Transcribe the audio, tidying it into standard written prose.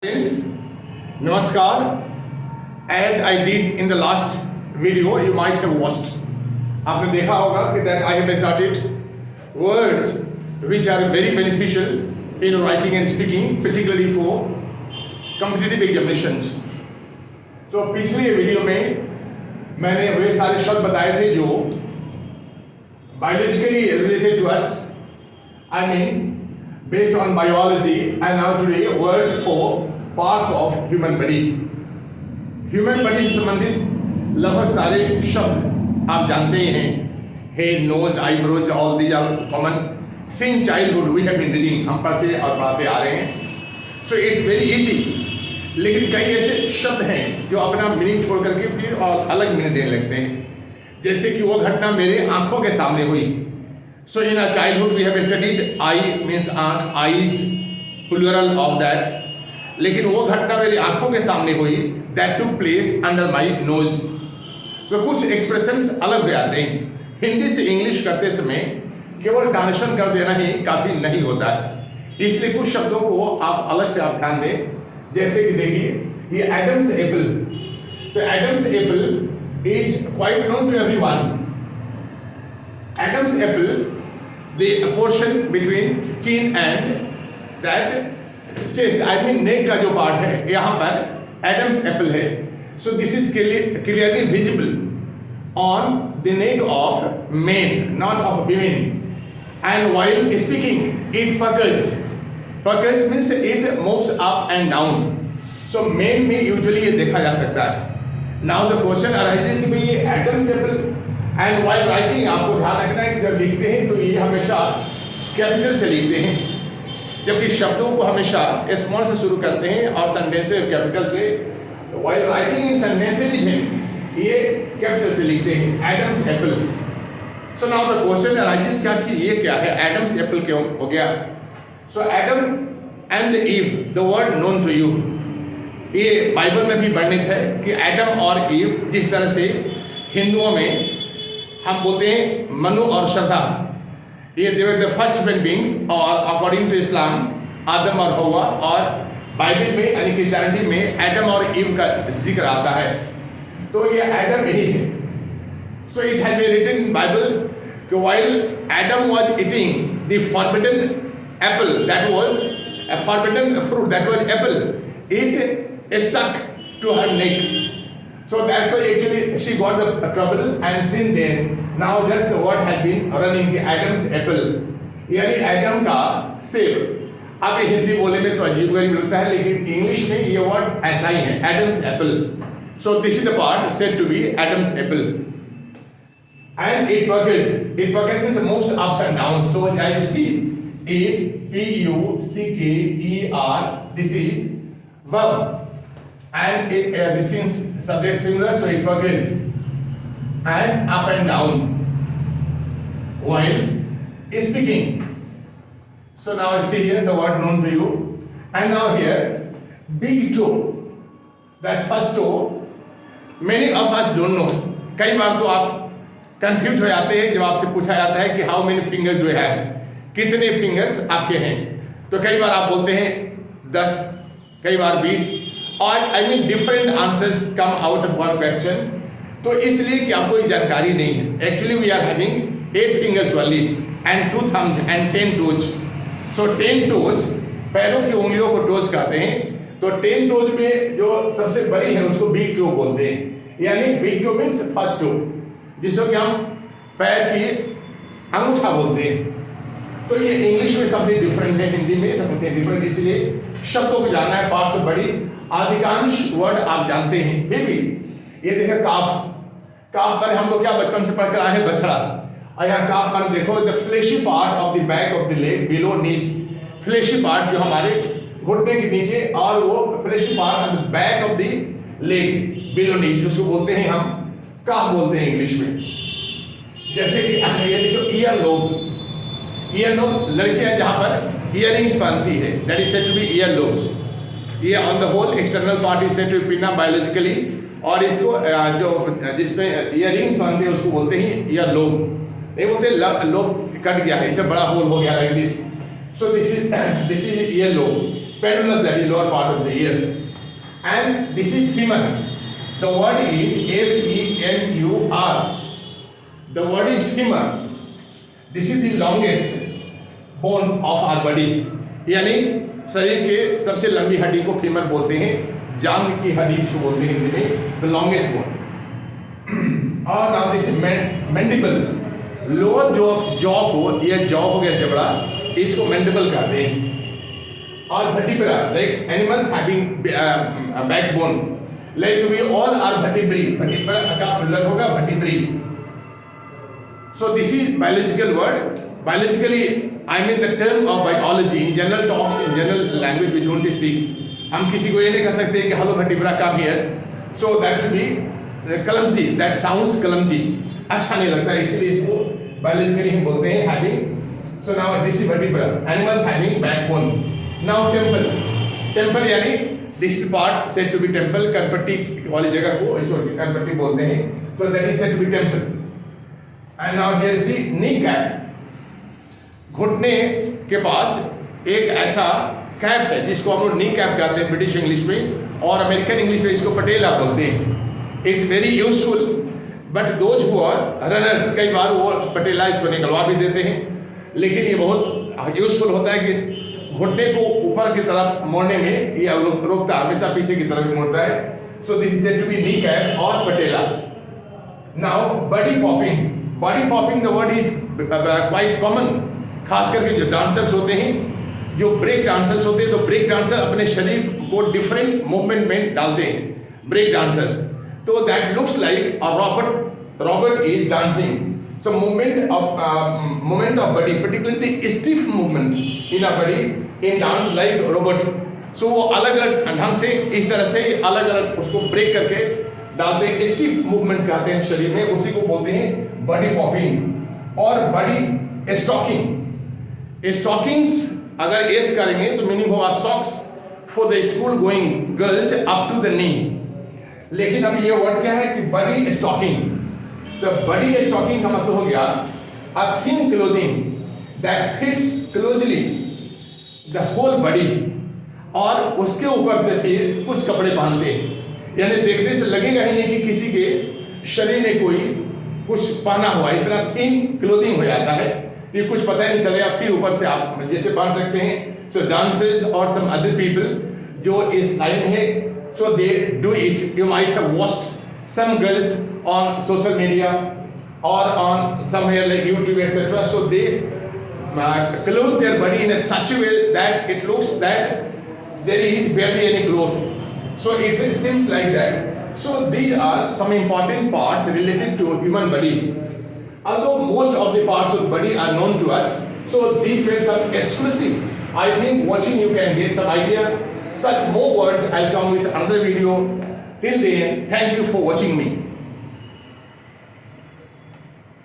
Friends, Namaskar. As I did in the last video, you might have watched. आपने देखा होगा कि that I have started words which are very beneficial in writing and speaking, particularly for competitive examinations. तो पिछले video में मैंने वे सारे शब्द बताए थे जो biologically related to us. I mean, based on biology, and now today words for parts of human body. Human body से संबंधित लगभग सारे शब्द आप जानते ही हैं. Head, nose, eyebrows, all these are common. Since childhood we have been reading, हम पढ़ते और पढ़ाते आ रहे हैं. So it's very easy. लेकिन कई ऐसे शब्द हैं जो अपना मीनिंग छोड़ करके फिर और अलग मीनिंग देने लगते हैं. जैसे कि वो घटना मेरे आंखों के सामने हुई. So in our childhood we have studied eye means आँख, eyes, plural of that. लेकिन वो घटना मेरी आंखों के सामने हुई. That took place under my nose. तो कुछ एक्सप्रेशंस अलग हो जाते हैं. हिंदी से इंग्लिश करते समय केवल ट्रांसलेशन कर देना ही काफी नहीं होता है. इसलिए कुछ शब्दों को आप अलग से आप ध्यान दें. जैसे कि देखिए ये एडम्स एप्पल. तो Adam's apple is quite known to everyone. Adam's apple, the portion between chin and that chest, I mean neck का जो part है यहाँ पर Adam's apple है. So this is clearly visible on the neck of men, not of women. And while speaking, it puckers. Puckers means it moves up and down. So men में usually ये देखा जा सकता है. Now the question arises कि भाई ये Adam's apple and while writing आपको ध्यान रखना है कि जब लिखते हैं तो ये हमेशा कैपिटल से लिखते हैं, जबकि शब्दों को हमेशा स्मॉल से शुरू करते हैं और सेंटेंसेस कैपिटल से. वाइल राइटिंग इन सेंटेंसेस लिखें ये कैपिटल से लिखते हैं. Adam's apple. So now the question arises क्या कि ये क्या है, एडम्स एप्पल क्यों हो गया. So Adam and the Eve, the word known to you, ये बाइबल में भी वर्णित है कि एडम और ईव, जिस तरह से हिंदुओं में हम बोलते हैं मनु और श्रद्धा, ये they were the first human beings, और अकॉर्डिंग टू इस्लाम आदम और हवा, और बाइबल में यानी क्रिश्चियनिटी में एडम और ईव का जिक्र आता है. तो ये एडम यही है. So it has been written in Bible कि while Adam was eating the forbidden apple, that was a forbidden fruit, that was apple, it stuck to her neck. So that's why actually she got the trouble, and since then now just the word has been running the Adam's apple, यानी Adam का सेब. अब ये हिंदी बोले में तो अजीब गरीब लगता है, लेकिन इंग्लिश में ये वर्ड ऐसा ही है, Adam's apple. So this is the part said to be Adam's apple. And it puckers. It puckers means moves ups and downs. So as you see, it P-U-C-K-E-R. This is verb. And it this is subject similar, so it puckers and up and down while speaking. So now I see here the word known to you, and now here big toe, that first toe, many of us don't know. कई बार तो आप confuse हो जाते हैं जब आपसे पूछा जाता है कि how many fingers do you have, कितने फिंगर्स आपके हैं. तो कई बार आप बोलते हैं 10, कई बार 20, और I mean different answers come out of one question. तो इसलिए कि आपको ये जानकारी नहीं है. Actually we are having 8 fingers वाली and 2 thumbs and 10 toes. So 10 toes, पैरों की उंगलियों को टोज कहते हैं. तो 10 टोज में जो सबसे बड़ी है उसको बिग टो बोलते हैं, यानी big toe means first toe, जिसको कि हम पैर की अंगूठा बोलते हैं. तो ये इंग्लिश में सबसे डिफरेंट है, हिंदी में सबसे डिफरेंट. इसलिए शब्दों को जानना है. पार्ट से बड़ी अधिकांश वर्ड आप जानते हैं, फिर भी ये देखिए काफ. काफ पर हम लोग क्या बचपन से पढ़कर आए हैं, बछड़ा. और यहाँ काफ पर देखो the fleshy part of the back of the leg below knees. Fleshy part जो हमारे घुटने के नीचे, और वो fleshy part of the back of the leg below knees, उसको बोलते हैं हम काफ बोलते हैं इंग्लिश में. जैसे कि ये देखो ईयर लोब. ईयर लोब लड़कियां जहां पर इयररिंग्स पहनती है, that is said to be ear lobes. ये on the whole external part is said to be pinna biologically, और इसको जो जिसमें इयररिंग्स पहनते हैं उसको बोलते हैं ईयर लोब. नहीं बोलते लोब कट गया है, इससे बड़ा होल हो गया like this. So this is ear lobe. pendulous, that is lower part of the ear. And this is femur. The word is F-E-M-U-R. The word is femur. This is the longest bone of our body. यानी शरीर के सबसे लंबी हड्डी को femur बोलते हैं, जांघ की हड्डी जो बोलते हैं हिंदी में, the longest bone. और now this is mandible. Lower jaw को, यह जॉ हो गया जबड़ा, इसको मैंडिबल कहते हैं. और vertebra, like animals having backbone, like we all are vertebrae. Vertebra का plural होगा vertebrae. So this is biological word. Biologically, I mean the term of biology. In general talks, in general language, we don't speak. हम किसी को ये नहीं कह सकते कि hello vertebra come here. So that will be clumsy. That sounds clumsy. अच्छा नहीं लगता, इसलिए इसको biologically हम बोलते हैं having. So now this is vertebra. Animals having backbone. Now temple. Temple यानी this part said to be temple. कनपट्टी वाली जगह को कनपट्टी बोलते हैं. So that is said to be temple. And now here see kneecap. घुटने के पास एक ऐसा कैप है जिसको हम लोग नी कैप कहते हैं ब्रिटिश इंग्लिश में, और अमेरिकन इंग्लिश में इसको पटेला बोलते हैं. It's very useful, but those who are runners कई बार वो पटेला इसको निकलवा भी देते हैं, लेकिन ये बहुत यूजफुल होता है कि घुटने को ऊपर की तरफ मोड़ने में ये रोकता, हमेशा पीछे की तरफ मोड़ता है. So this is said to be knee cap और patella. Now body popping. Body popping the word is quite common. खास करके जो डांसर्स होते हैं, जो ब्रेक डांसर्स होते हैं, तो ब्रेक डांसर अपने शरीर को डिफरेंट मूवमेंट में डालते हैं, ब्रेक डांसर्स. तो that looks like a Robert is dancing. So movement of body, particularly stiff movement in a body in dance like robot. सो वो अलग अलग ढंग से इस तरह से अलग अलग उसको ब्रेक करके डालते हैं. स्टिफ मूवमेंट कहते हैं शरीर में, उसी को बोलते हैं बॉडी पॉपिंग. और बॉडी स्टॉकिंग. स्टॉकिंग्स अगर एस करेंगे तो मीनिंग होगा socks for the school going girls up to the knee. लेकिन अब ये वर्ड क्या है कि बॉडी स्टॉकिंग. तो बॉडी स्टॉकिंग का मतलब हो गया a thin clothing that fits closely the whole body, और उसके ऊपर से फिर कुछ कपड़े पहनते हैं. यानी देखने से लगेगा ही नहीं कि किसी के शरीर में कोई कुछ पहना हुआ, इतना थिन क्लोथिंग हो जाता है कि कुछ पता ही नहीं चलेगा. फिर ऊपर से आप जैसे पहन सकते हैं. सो डांसर्स और सम अदर पीपल जो इस लाइन है, so they do it. You might have watched some girls on social media और on somewhere like YouTube etcetera. So they clothe their body in a such a way that it looks that there is barely any cloth. So it seems like that. So these are some important parts related to human body. Although most of the parts of the body are known to us, so these were some exclusive. I think watching you can get some idea. Such more words I'll come with another video. Till then, thank you for watching me.